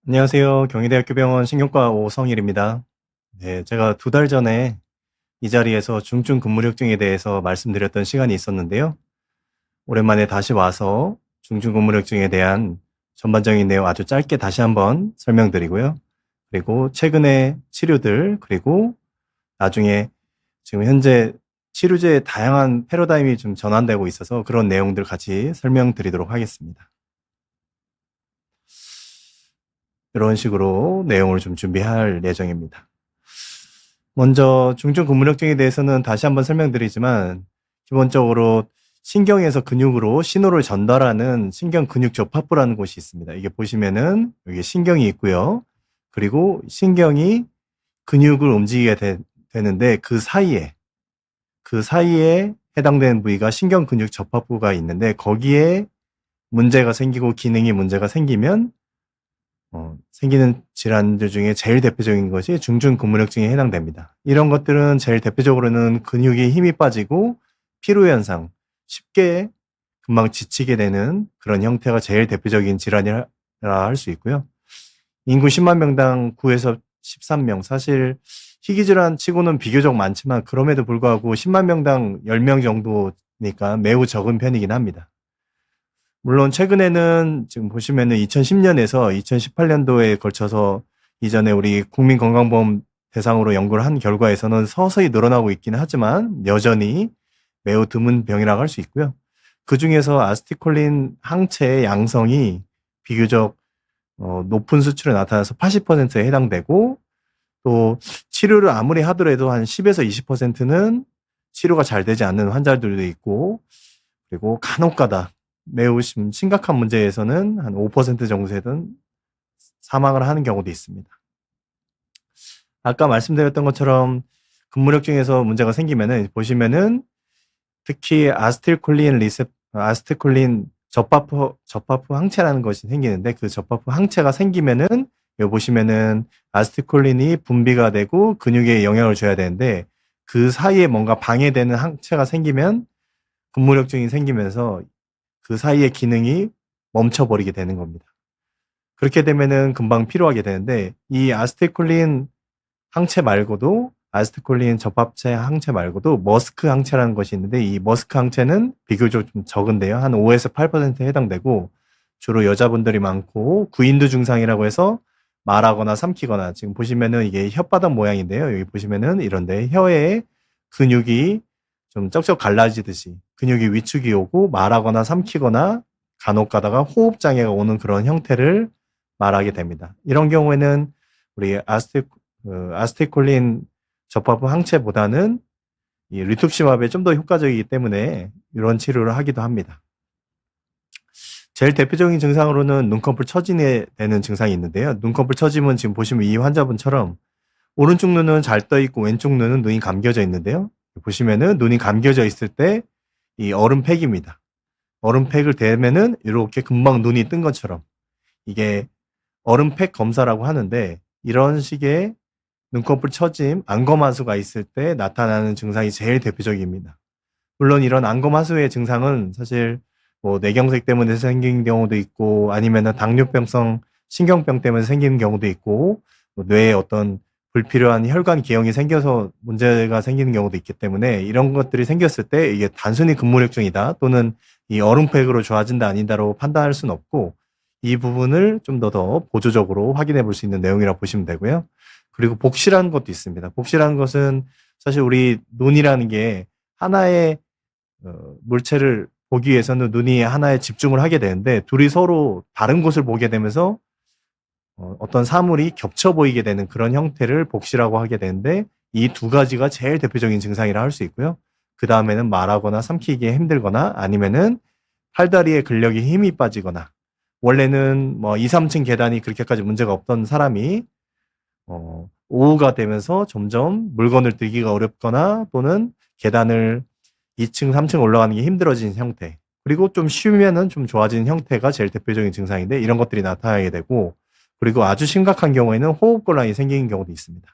안녕하세요. 경희대학교 병원 신경과 오성일입니다. 네, 제가 2달 전에 이 자리에서 중증 근무력증에 대해서 말씀드렸던 시간이 있었는데요. 오랜만에 다시 와서 중증 근무력증에 대한 전반적인 내용 아주 짧게 다시 한번 설명드리고요. 그리고 최근의 치료들, 그리고 나중에 지금 현재 치료제의 다양한 패러다임이 좀 전환되고 있어서 그런 내용들 같이 설명드리도록 하겠습니다. 이런 식으로 내용을 좀 준비할 예정입니다. 먼저 중증 근무력증에 대해서는 다시 한번 설명드리지만 기본적으로 신경에서 근육으로 신호를 전달하는 신경 근육 접합부라는 곳이 있습니다. 이게 보시면은 여기 신경이 있고요. 그리고 신경이 근육을 움직이게 되는데 그 사이에 해당되는 부위가 신경 근육 접합부가 있는데 거기에 문제가 생기고 기능이 문제가 생기면 생기는 질환들 중에 제일 대표적인 것이 중증 근무력증에 해당됩니다. 이런 것들은 제일 대표적으로는 근육에 힘이 빠지고 피로 현상, 쉽게 금방 지치게 되는 그런 형태가 제일 대표적인 질환이라 할 수 있고요. 인구 10만 명당 9에서 13명, 사실 희귀질환 치고는 비교적 많지만 그럼에도 불구하고 10만 명당 10명 정도니까 매우 적은 편이긴 합니다. 물론 최근에는 지금 보시면은 2010년에서 2018년도에 걸쳐서 이전에 우리 국민건강보험 대상으로 연구를 한 결과에서는 서서히 늘어나고 있기는 하지만 여전히 매우 드문 병이라고 할 수 있고요. 그중에서 아세틸콜린 항체의 양성이 비교적 높은 수치로 나타나서 80%에 해당되고, 또 치료를 아무리 하더라도 한 10에서 20%는 치료가 잘 되지 않는 환자들도 있고, 그리고 간혹가다 매우 심각한 문제에서는 한 5% 정도는 사망을 하는 경우도 있습니다. 아까 말씀드렸던 것처럼 근무력증에서 문제가 생기면은 보시면은 특히 아세틸콜린 접합부 항체라는 것이 생기는데 그 접합부 항체가 생기면은 여기 보시면은 아세틸콜린이 분비가 되고 근육에 영향을 줘야 되는데 그 사이에 뭔가 방해되는 항체가 생기면 근무력증이 생기면서 그 사이의 기능이 멈춰버리게 되는 겁니다. 그렇게 되면은 금방 피로하게 되는데 이 아세틸콜린 항체 말고도 아세틸콜린 접합체 항체 말고도 머스크 항체라는 것이 있는데 이 머스크 항체는 비교적 좀 적은데요. 한 5에서 8%에 해당되고 주로 여자분들이 많고 구인두 증상이라고 해서 말하거나 삼키거나 지금 보시면은 이게 혓바닥 모양인데요. 여기 보시면은 이런데 혀에 근육이 좀 쩍쩍 갈라지듯이 근육이 위축이 오고 말하거나 삼키거나 간혹 가다가 호흡 장애가 오는 그런 형태를 말하게 됩니다. 이런 경우에는 우리 아세틸콜린 접합부 항체보다는 이 리투ක්시맙이 좀 더 효과적이기 때문에 이런 치료를 하기도 합니다. 제일 대표적인 증상으로는 눈꺼풀 처짐에 되는 증상이 있는데요. 눈꺼풀 처짐은 지금 보시면 이 환자분처럼 오른쪽 눈은 잘 떠 있고 왼쪽 눈은 눈이 감겨져 있는데요. 보시면은 눈이 감겨져 있을 때 이 얼음팩입니다. 얼음팩을 대면은 이렇게 금방 눈이 뜬 것처럼 이게 얼음팩 검사라고 하는데 이런 식의 눈꺼풀 처짐, 안검하수가 있을 때 나타나는 증상이 제일 대표적입니다. 물론 이런 안검하수의 증상은 사실 뭐 뇌경색 때문에 생긴 경우도 있고 아니면은 당뇨병성 신경병 때문에 생기는 경우도 있고 뭐 뇌에 어떤 불필요한 혈관 기형이 생겨서 문제가 생기는 경우도 있기 때문에 이런 것들이 생겼을 때 이게 단순히 근무력증이다 또는 이 얼음팩으로 좋아진다 아니다로 판단할 수는 없고 이 부분을 좀 더 보조적으로 확인해 볼 수 있는 내용이라고 보시면 되고요. 그리고 복시라는 것도 있습니다. 복시라는 것은 사실 우리 눈이라는 게 하나의 물체를 보기 위해서는 눈이 하나에 집중을 하게 되는데 둘이 서로 다른 곳을 보게 되면서 어떤 사물이 겹쳐 보이게 되는 그런 형태를 복시라고 하게 되는데 이 두 가지가 제일 대표적인 증상이라 할 수 있고요. 그 다음에는 말하거나 삼키기에 힘들거나 아니면은 팔다리에 근력이 힘이 빠지거나 원래는 뭐 2, 3층 계단이 그렇게까지 문제가 없던 사람이 오후가 되면서 점점 물건을 들기가 어렵거나 또는 계단을 2층, 3층 올라가는 게 힘들어진 형태. 그리고 좀 쉬면은 좀 좋아지는 형태가 제일 대표적인 증상인데 이런 것들이 나타나게 되고 그리고 아주 심각한 경우에는 호흡곤란이 생기는 경우도 있습니다.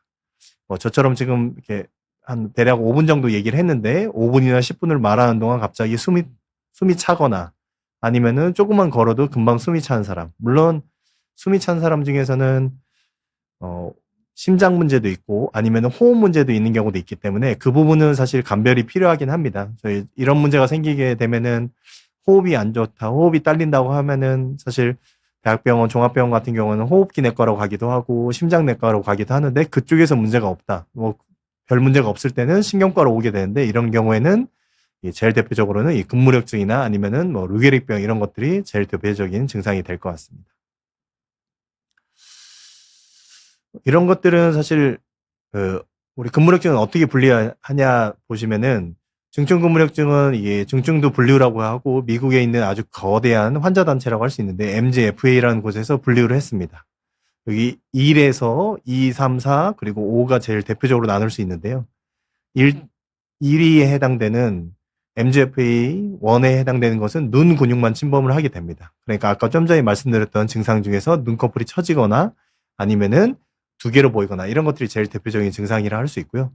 저처럼 지금 이렇게 한 대략 5분 정도 얘기를 했는데 5분이나 10분을 말하는 동안 갑자기 숨이 차거나 아니면은 조금만 걸어도 금방 숨이 차는 사람. 물론 숨이 찬 사람 중에서는 심장 문제도 있고 아니면 호흡 문제도 있는 경우도 있기 때문에 그 부분은 사실 감별이 필요하긴 합니다. 저희 이런 문제가 생기게 되면은 호흡이 안 좋다, 호흡이 딸린다고 하면은 사실 대학병원, 종합병원 같은 경우는 호흡기 내과로 가기도 하고 심장내과로 가기도 하는데 그쪽에서 문제가 없다. 뭐 별 문제가 없을 때는 신경과로 오게 되는데 이런 경우에는 제일 대표적으로는 이 근무력증이나 아니면은 뭐 루게릭병 이런 것들이 제일 대표적인 증상이 될 것 같습니다. 이런 것들은 사실 그 우리 근무력증은 어떻게 분리하냐 보시면은 중증 근무력증은 이게 중증도 분류라고 하고 미국에 있는 아주 거대한 환자 단체라고 할 수 있는데 MGFA라는 곳에서 분류를 했습니다. 여기 1에서 2, 3, 4 그리고 5가 제일 대표적으로 나눌 수 있는데요. 1위에 해당되는 MGFA 1에 해당되는 것은 눈 근육만 침범을 하게 됩니다. 그러니까 아까 좀 전에 말씀드렸던 증상 중에서 눈꺼풀이 처지거나 아니면은 두 개로 보이거나 이런 것들이 제일 대표적인 증상이라 할 수 있고요.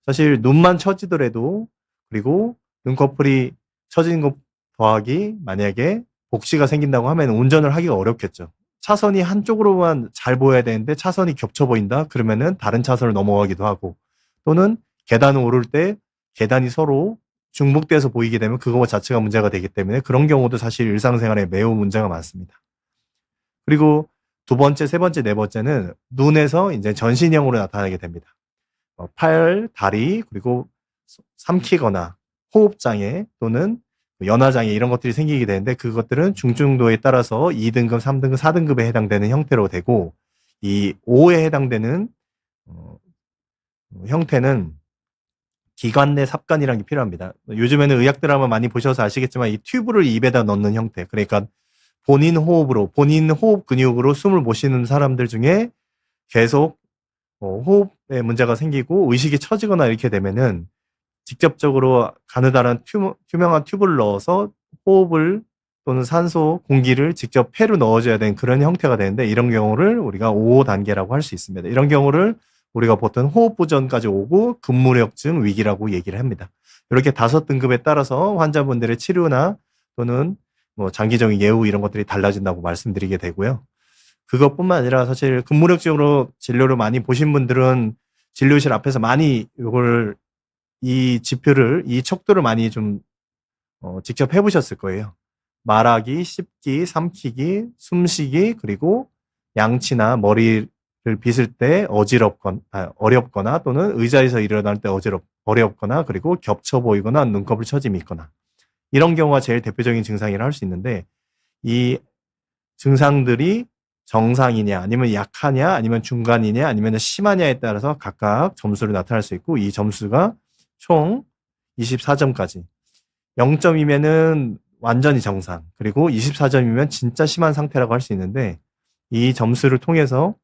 사실 눈만 처지더라도 그리고 눈꺼풀이 처진 것 더하기 만약에 복시가 생긴다고 하면 운전을 하기가 어렵겠죠. 차선이 한쪽으로만 잘 보여야 되는데 차선이 겹쳐 보인다? 그러면은 다른 차선을 넘어가기도 하고 또는 계단을 오를 때 계단이 서로 중복돼서 보이게 되면 그거 자체가 문제가 되기 때문에 그런 경우도 사실 일상생활에 매우 문제가 많습니다. 그리고 두 번째, 세 번째, 네 번째는 눈에서 이제 전신형으로 나타나게 됩니다. 팔, 다리, 그리고 삼키거나 호흡장애 또는 연화장애 이런 것들이 생기게 되는데 그것들은 중증도에 따라서 2등급, 3등급, 4등급에 해당되는 형태로 되고 이 5에 해당되는 형태는 기관 내 삽관이라는 게 필요합니다. 요즘에는 의학 드라마 많이 보셔서 아시겠지만 이 튜브를 입에다 넣는 형태. 그러니까 본인 호흡으로, 본인 호흡 근육으로 숨을 못 쉬는 사람들 중에 계속 호흡에 문제가 생기고 의식이 처지거나 이렇게 되면은 직접적으로 가느다란 투명한 튜브를 넣어서 호흡을 또는 산소, 공기를 직접 폐로 넣어줘야 되는 그런 형태가 되는데 이런 경우를 우리가 5단계라고 할 수 있습니다. 이런 경우를 우리가 보통 호흡부전까지 오고 근무력증 위기라고 얘기를 합니다. 이렇게 5등급에 따라서 환자분들의 치료나 또는 뭐 장기적인 예후 이런 것들이 달라진다고 말씀드리게 되고요. 그것뿐만 아니라 사실 근무력증으로 진료를 많이 보신 분들은 진료실 앞에서 많이 이 지표를, 이 척도를 많이 좀 직접 해보셨을 거예요. 말하기, 씹기, 삼키기, 숨쉬기, 그리고 양치나 머리를 빗을 때 어렵거나 또는 의자에서 일어날 때 어렵거나 그리고 겹쳐 보이거나 눈꺼풀 처짐이 있거나 이런 경우가 제일 대표적인 증상이라 할 수 있는데 이 증상들이 정상이냐 아니면 약하냐 아니면 중간이냐 아니면 심하냐에 따라서 각각 점수를 나타날 수 있고 이 점수가 총 24점까지 0점이면은 완전히 정상 그리고 24점이면 진짜 심한 상태라고 할 수 있는데 이 점수를 통해서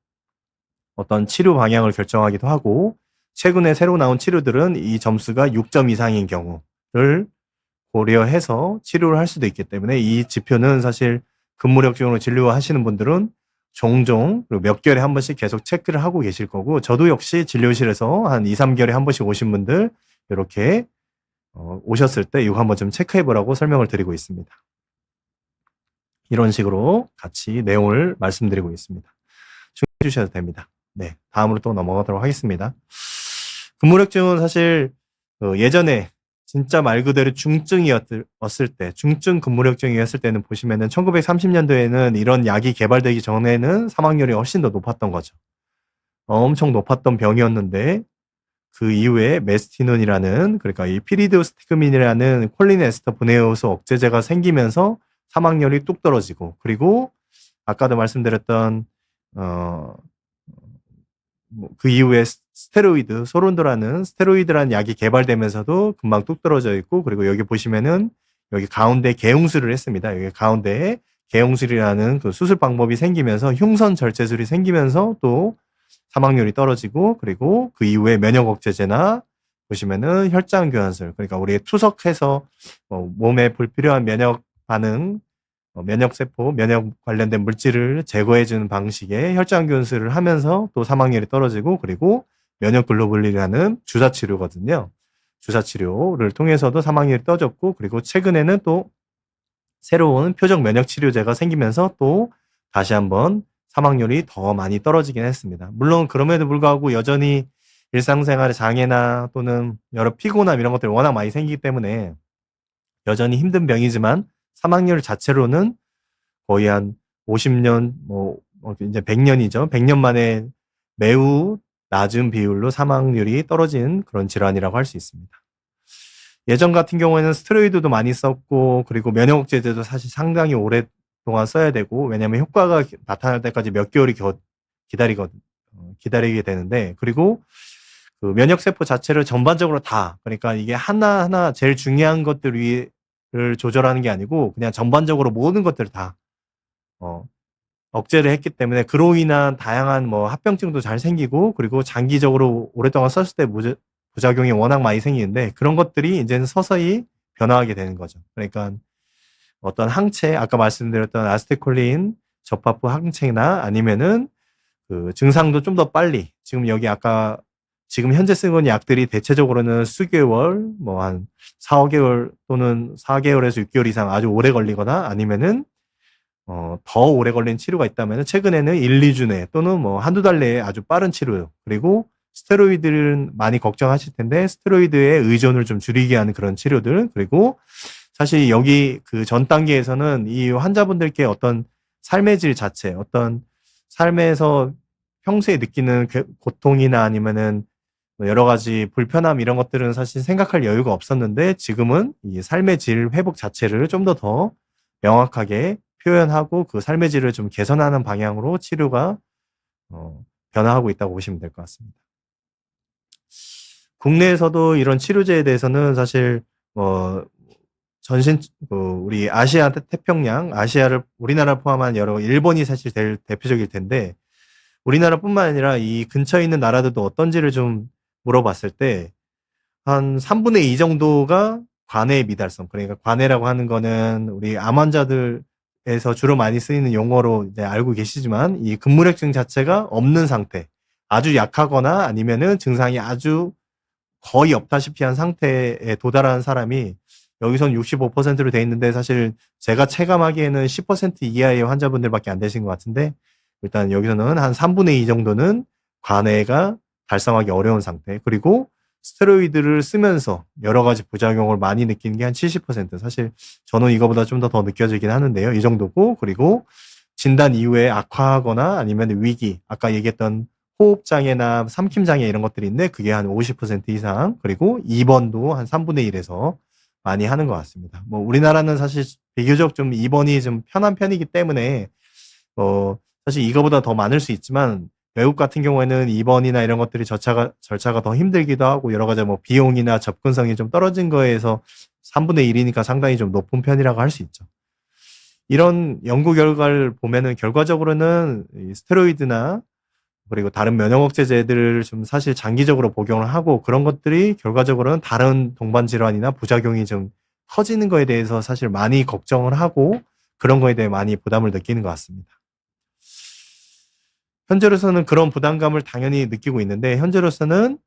어떤 치료 방향을 결정하기도 하고 최근에 새로 나온 치료들은 이 점수가 6점 이상인 경우를 고려해서 치료를 할 수도 있기 때문에 이 지표는 사실 근무력증으로 진료하시는 분들은 종종 몇 개월에 한 번씩 계속 체크를 하고 계실 거고 저도 역시 진료실에서 한 2, 3개월에 한 번씩 오신 분들 이렇게 오셨을 때 이거 한번 좀 체크해 보라고 설명을 드리고 있습니다. 이런 식으로 같이 내용을 말씀드리고 있습니다. 중요해 주셔도 됩니다. 네, 다음으로 또 넘어가도록 하겠습니다. 근무력증은 사실 예전에 진짜 말 그대로 중증이었을 때, 중증 근무력증이었을 때는 보시면은 1930년도에는 이런 약이 개발되기 전에는 사망률이 훨씬 더 높았던 거죠. 엄청 높았던 병이었는데 그 이후에 메스티논이라는 그러니까 이 피리도스티그민이라는 콜린 에스터 분해효소 억제제가 생기면서 사망률이 뚝 떨어지고 그리고 아까도 말씀드렸던 그 이후에 스테로이드, 소론도라는 스테로이드라는 약이 개발되면서도 금방 뚝 떨어져 있고 그리고 여기 보시면은 여기 가운데 개용술을 했습니다. 여기 가운데에 개용술이라는 그 수술 방법이 생기면서 흉선 절제술이 생기면서 또 사망률이 떨어지고 그리고 그 이후에 면역 억제제나 보시면은 혈장 교환술 그러니까 우리 투석해서 몸에 불필요한 면역 반응 면역세포, 면역 관련된 물질을 제거해주는 방식의 혈장 교환술을 하면서 또 사망률이 떨어지고 그리고 면역 글로불린이라는 주사 치료거든요. 주사 치료를 통해서도 사망률이 떨어졌고 그리고 최근에는 또 새로운 표적 면역 치료제가 생기면서 또 다시 한번 사망률이 더 많이 떨어지긴 했습니다. 물론 그럼에도 불구하고 여전히 일상생활의 장애나 또는 여러 피곤함 이런 것들이 워낙 많이 생기기 때문에 여전히 힘든 병이지만 사망률 자체로는 거의 한 50년, 이제 100년이죠. 100년 만에 매우 낮은 비율로 사망률이 떨어진 그런 질환이라고 할 수 있습니다. 예전 같은 경우에는 스테로이드도 많이 썼고, 그리고 면역억제제도 사실 상당히 오랫동안 써야 되고, 왜냐면 효과가 나타날 때까지 몇 개월이 기다리게 되는데, 그리고 그 면역세포 자체를 전반적으로 다, 그러니까 이게 하나하나 제일 중요한 것들 위를 조절하는 게 아니고, 그냥 전반적으로 모든 것들을 다, 억제를 했기 때문에 그로 인한 다양한 합병증도 잘 생기고, 그리고 장기적으로 오랫동안 썼을 때 부작용이 워낙 많이 생기는데, 그런 것들이 이제는 서서히 변화하게 되는 거죠. 그러니까 어떤 항체, 아까 말씀드렸던 아세틸콜린 접합부 항체나 아니면은 그 증상도 좀 더 빨리, 지금 현재 쓰는 약들이 대체적으로는 수개월, 한 4, 5개월 또는 4개월에서 6개월 이상 아주 오래 걸리거나, 아니면은 더 오래 걸린 치료가 있다면 최근에는 1, 2주 내 또는 한두 달 내에 아주 빠른 치료, 그리고 스테로이드를 많이 걱정하실 텐데 스테로이드의 의존을 좀 줄이게 하는 그런 치료들, 그리고 사실 여기 그 전 단계에서는 이 환자분들께 어떤 삶의 질 자체, 어떤 삶에서 평소에 느끼는 고통이나 아니면은 여러 가지 불편함 이런 것들은 사실 생각할 여유가 없었는데, 지금은 이 삶의 질 회복 자체를 좀 더 명확하게 표현하고 그 삶의 질을 좀 개선하는 방향으로 치료가 변화하고 있다고 보시면 될 것 같습니다. 국내에서도 이런 치료제에 대해서는 사실 우리 아시아 태평양, 아시아를 우리나라를 포함한 일본이 사실 대표적일 텐데, 우리나라뿐만 아니라 이 근처에 있는 나라들도 어떤지를 좀 물어봤을 때 한 3분의 2 정도가 관해 미달성, 그러니까 관해라고 하는 거는 우리 암 환자들에서 주로 많이 쓰이는 용어로 이제 알고 계시지만, 이 근무력증 자체가 없는 상태, 아주 약하거나 아니면은 증상이 아주 거의 없다시피 한 상태에 도달하는 사람이 여기선 65%로 돼 있는데, 사실 제가 체감하기에는 10% 이하의 환자분들밖에 안 되신 것 같은데, 일단 여기서는 한 3분의 2 정도는 관해가 달성하기 어려운 상태, 그리고 스테로이드를 쓰면서 여러 가지 부작용을 많이 느끼는 게 한 70%, 사실 저는 이거보다 좀 더 느껴지긴 하는데요. 이 정도고, 그리고 진단 이후에 악화하거나 아니면 위기, 아까 얘기했던 호흡장애나 삼킴장애 이런 것들이 있는데 그게 한 50% 이상, 그리고 입원도 한 3분의 1에서 많이 하는 것 같습니다. 우리나라는 사실 비교적 좀 입원이 좀 편한 편이기 때문에 사실 이거보다 더 많을 수 있지만, 외국 같은 경우에는 입원이나 이런 것들이 절차가 더 힘들기도 하고, 여러 가지 비용이나 접근성이 좀 떨어진 거에서 3분의 1이니까 상당히 좀 높은 편이라고 할 수 있죠. 이런 연구 결과를 보면은 결과적으로는 이 스테로이드나 그리고 다른 면역억제제들을 좀 사실 장기적으로 복용을 하고, 그런 것들이 결과적으로는 다른 동반 질환이나 부작용이 좀 커지는 거에 대해서 사실 많이 걱정을 하고, 그런 거에 대해 많이 부담을 느끼는 것 같습니다. 현재로서는 그런 부담감을 당연히 느끼고 있는데, 현재로서는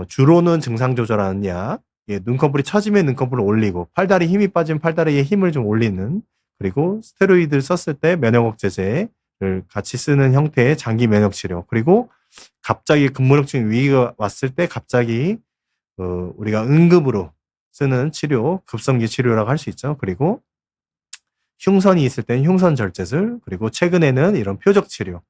주로는 증상 조절하는 약, 눈꺼풀이 처지면 눈꺼풀을 올리고, 팔다리 힘이 빠지면 팔다리에 힘을 좀 올리는, 그리고 스테로이드를 썼을 때 면역억제제를 같이 쓰는 형태의 장기 면역치료, 그리고 갑자기 근무력증 위기가 왔을 때 갑자기 우리가 응급으로 쓰는 치료, 급성기 치료라고 할 수 있죠. 그리고 흉선이 있을 때는 흉선 절제술, 그리고 최근에는 이런 표적 치료,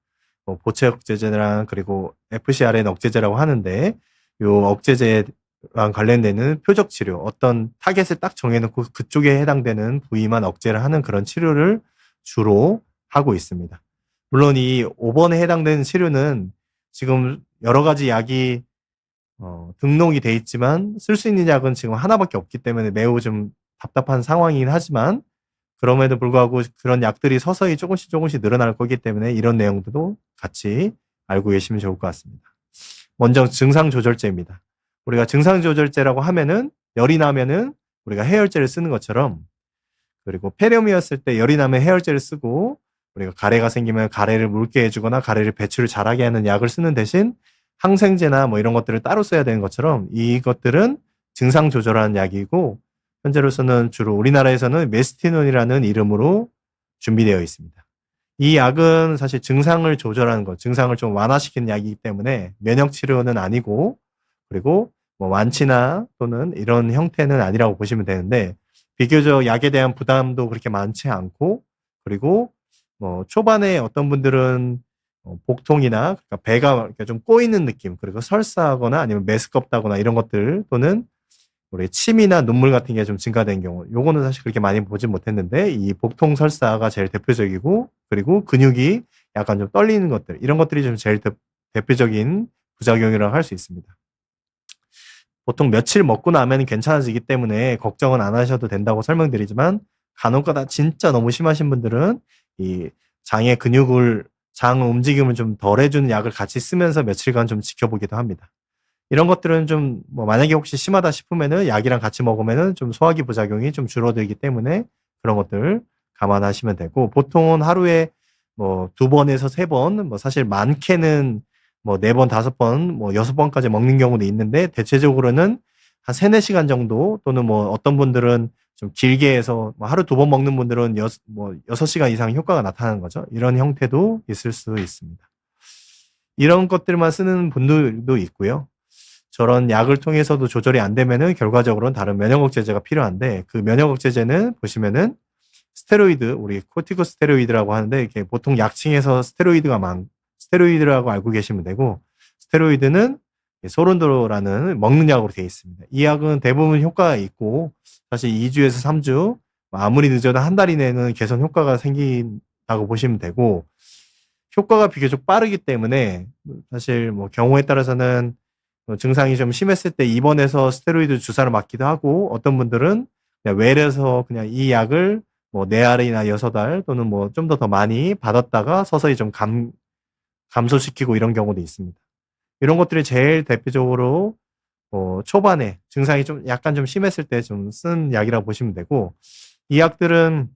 보채 억제제랑 그리고 FcRn 억제제라고 하는데, 요 억제제랑 관련되는 표적 치료, 어떤 타겟을 딱 정해놓고 그쪽에 해당되는 부위만 억제를 하는 그런 치료를 주로 하고 있습니다. 물론 이 5번에 해당되는 치료는 지금 여러 가지 약이 등록이 돼 있지만 쓸 수 있는 약은 지금 하나밖에 없기 때문에 매우 좀 답답한 상황이긴 하지만, 그럼에도 불구하고 그런 약들이 서서히 조금씩 늘어날 거기 때문에 이런 내용들도 같이 알고 계시면 좋을 것 같습니다. 먼저 증상조절제입니다. 우리가 증상조절제라고 하면은 열이 나면은 우리가 해열제를 쓰는 것처럼, 그리고 폐렴이었을 때 열이 나면 해열제를 쓰고, 우리가 가래가 생기면 가래를 묽게 해주거나 가래를 배출을 잘하게 하는 약을 쓰는 대신 항생제나 이런 것들을 따로 써야 되는 것처럼, 이것들은 증상 조절하는 약이고, 현재로서는 주로 우리나라에서는 메스티논이라는 이름으로 준비되어 있습니다. 이 약은 사실 증상을 조절하는 것, 증상을 좀 완화시키는 약이기 때문에 면역 치료는 아니고, 그리고 뭐 완치나 또는 이런 형태는 아니라고 보시면 되는데, 비교적 약에 대한 부담도 그렇게 많지 않고, 그리고 뭐 초반에 어떤 분들은 복통이나 그러니까 배가 이렇게 좀 꼬이는 느낌, 그리고 설사하거나 아니면 메스껍다거나 이런 것들, 또는 우리 침이나 눈물 같은 게 좀 증가된 경우, 요거는 사실 그렇게 많이 보진 못했는데 이 복통 설사가 제일 대표적이고, 그리고 근육이 약간 좀 떨리는 것들, 이런 것들이 좀 제일 대표적인 부작용이라고 할 수 있습니다. 보통 며칠 먹고 나면 괜찮아지기 때문에 걱정은 안 하셔도 된다고 설명드리지만, 간혹가다 진짜 너무 심하신 분들은 이 장의 근육을, 장 움직임을 좀 덜 해주는 약을 같이 쓰면서 며칠간 좀 지켜보기도 합니다. 이런 것들은 좀 뭐 만약에 혹시 심하다 싶으면은 약이랑 같이 먹으면은 좀 소화기 부작용이 좀 줄어들기 때문에 그런 것들 감안하시면 되고, 보통은 하루에 뭐 2번에서 3번, 뭐 사실 많게는 뭐 4번, 5번, 뭐 6번까지 먹는 경우도 있는데, 대체적으로는 한 3-4시간 정도, 또는 뭐 어떤 분들은 좀 길게 해서 뭐 하루 2번 먹는 분들은 6시간 이상 효과가 나타나는 거죠. 이런 형태도 있을 수 있습니다. 이런 것들만 쓰는 분들도 있고요. 저런 약을 통해서도 조절이 안 되면은 결과적으로는 다른 면역 억제제가 필요한데, 그 면역 억제제는 보시면은 스테로이드, 우리 코티코스테로이드라고 하는데, 이게 보통 약칭에서 스테로이드라고 알고 계시면 되고, 스테로이드는 소른도라는 먹는 약으로 되어 있습니다. 이 약은 대부분 효과가 있고, 사실 2주에서 3주, 아무리 늦어도 한 달 이내는 개선 효과가 생긴다고 보시면 되고, 효과가 비교적 빠르기 때문에 사실 뭐 경우에 따라서는 증상이 좀 심했을 때 입원해서 스테로이드 주사를 맞기도 하고, 어떤 분들은 그냥 외래에서 그냥 이 약을 뭐 4알이나 6알, 또는 뭐 좀 더 많이 받았다가 서서히 좀 감소시키고 이런 경우도 있습니다. 이런 것들이 제일 대표적으로 초반에 증상이 좀 약간 좀 심했을 때 좀 쓴 약이라고 보시면 되고, 이 약들은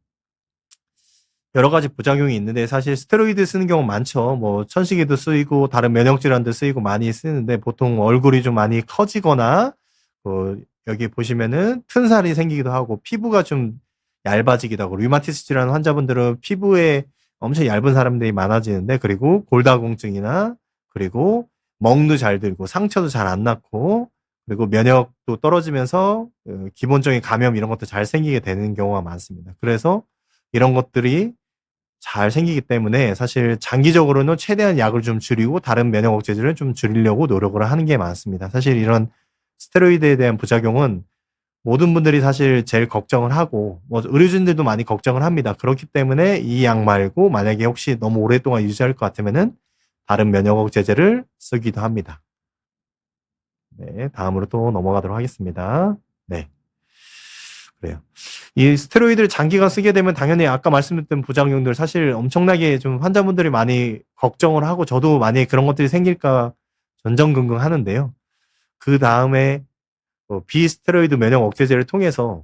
여러 가지 부작용이 있는데, 사실 스테로이드 쓰는 경우 많죠. 뭐 천식에도 쓰이고 다른 면역 질환도 쓰이고 많이 쓰는데, 보통 얼굴이 좀 많이 커지거나 여기 보시면은 튼살이 생기기도 하고, 피부가 좀 얇아지기도 하고, 류마티스 질환 환자분들은 피부에 엄청 얇은 사람들이 많아지는데, 그리고 골다공증이나, 그리고 멍도 잘 들고 상처도 잘 안 낫고, 그리고 면역도 떨어지면서 기본적인 감염 이런 것도 잘 생기게 되는 경우가 많습니다. 그래서 이런 것들이 잘 생기기 때문에 사실 장기적으로는 최대한 약을 좀 줄이고 다른 면역 억제제를 좀 줄이려고 노력을 하는 게 많습니다. 사실 이런 스테로이드에 대한 부작용은 모든 분들이 사실 제일 걱정을 하고, 뭐 의료진들도 많이 걱정을 합니다. 그렇기 때문에 이 약 말고 만약에 혹시 너무 오랫동안 유지할 것 같으면은 다른 면역 억제제를 쓰기도 합니다. 네, 다음으로 또 넘어가도록 하겠습니다. 네. 그래요. 이 스테로이드를 장기간 쓰게 되면 당연히 아까 말씀드렸던 부작용들, 사실 엄청나게 좀 환자분들이 많이 걱정을 하고, 저도 만약에 그런 것들이 생길까 전전긍긍 하는데요. 그 다음에 비스테로이드 면역 억제제를 통해서,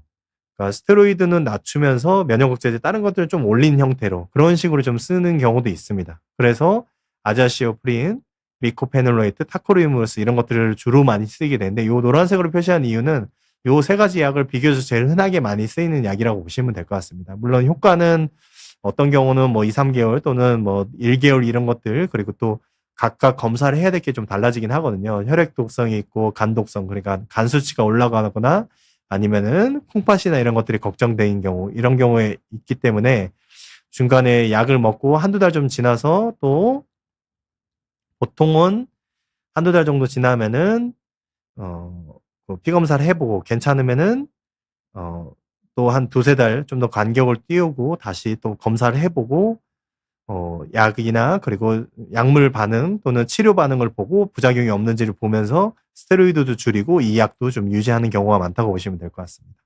그러니까 스테로이드는 낮추면서 면역 억제제 다른 것들을 좀 올린 형태로 그런 식으로 좀 쓰는 경우도 있습니다. 그래서 아자시오프린, 미코페놀로이트, 타코르이무스 이런 것들을 주로 많이 쓰게 되는데, 요 노란색으로 표시한 이유는 요 세 가지 약을 비교적 제일 흔하게 많이 쓰이는 약이라고 보시면 될 것 같습니다. 물론 효과는 어떤 경우는 뭐 2-3개월 또는 뭐 1개월 이런 것들, 그리고 또 각각 검사를 해야 될 게 좀 달라지긴 하거든요. 혈액 독성이 있고 간 독성, 그러니까 간 수치가 올라가거나 아니면은 콩팥이나 이런 것들이 걱정되는 경우, 이런 경우에 있기 때문에 중간에 약을 먹고 한두 달 좀 지나서, 또 보통은 한두 달 정도 지나면은 피 검사를 해보고 괜찮으면은 또 한 2-3달 좀 더 간격을 띄우고 다시 또 검사를 해보고, 약이나 그리고 약물 반응 또는 치료 반응을 보고 부작용이 없는지를 보면서 스테로이드도 줄이고 이 약도 좀 유지하는 경우가 많다고 보시면 될 것 같습니다.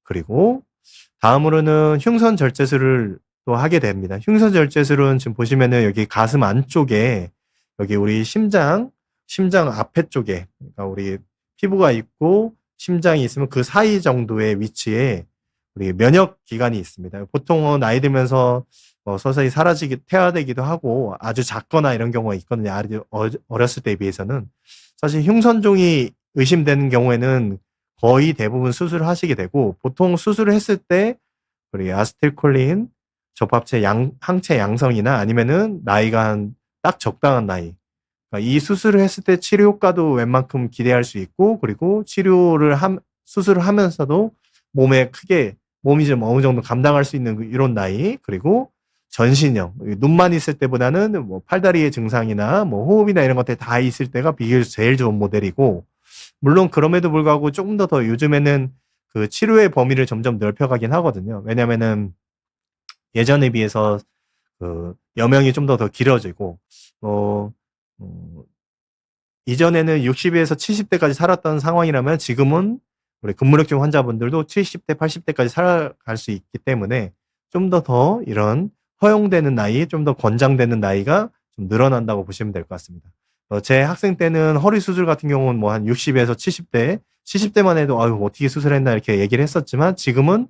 그리고 다음으로는 흉선 절제술을 또 하게 됩니다. 흉선 절제술은 지금 보시면은 여기 가슴 안쪽에, 여기 우리 심장 앞에 쪽에, 그러니까 우리 피부가 있고 심장이 있으면 그 사이 정도의 위치에 우리 면역 기관이 있습니다. 보통은 나이 들면서 서서히 퇴화되기도 하고 아주 작거나 이런 경우가 있거든요. 아주 어렸을 때에 비해서는. 사실 흉선종이 의심되는 경우에는 거의 대부분 수술을 하시게 되고, 보통 수술을 했을 때 우리 아세틸콜린, 적합체 항체 양성이나 아니면은 나이가 딱 적당한 나이. 그러니까 이 수술을 했을 때 치료 효과도 웬만큼 기대할 수 있고, 그리고 수술을 하면서도 몸이 좀 어느 정도 감당할 수 있는 이런 나이, 그리고 전신형, 눈만 있을 때보다는 뭐 팔다리의 증상이나 뭐 호흡이나 이런 것들 다 있을 때가 비교적 제일 좋은 모델이고, 물론 그럼에도 불구하고 조금 더 요즘에는 그 치료의 범위를 점점 넓혀가긴 하거든요. 왜냐면은 예전에 비해서 그 여명이 좀 더 길어지고, 어, 어, 이전에는 60에서 70대까지 살았던 상황이라면 지금은 우리 근무력증 환자분들도 70대, 80대까지 살아갈 수 있기 때문에 좀 더 이런 허용되는 나이, 좀 더 권장되는 나이가 좀 늘어난다고 보시면 될 것 같습니다. 제 학생 때는 허리 수술 같은 경우는 뭐 한 60에서 70대, 70대만 해도 아유, 어떻게 수술했나 이렇게 얘기를 했었지만 지금은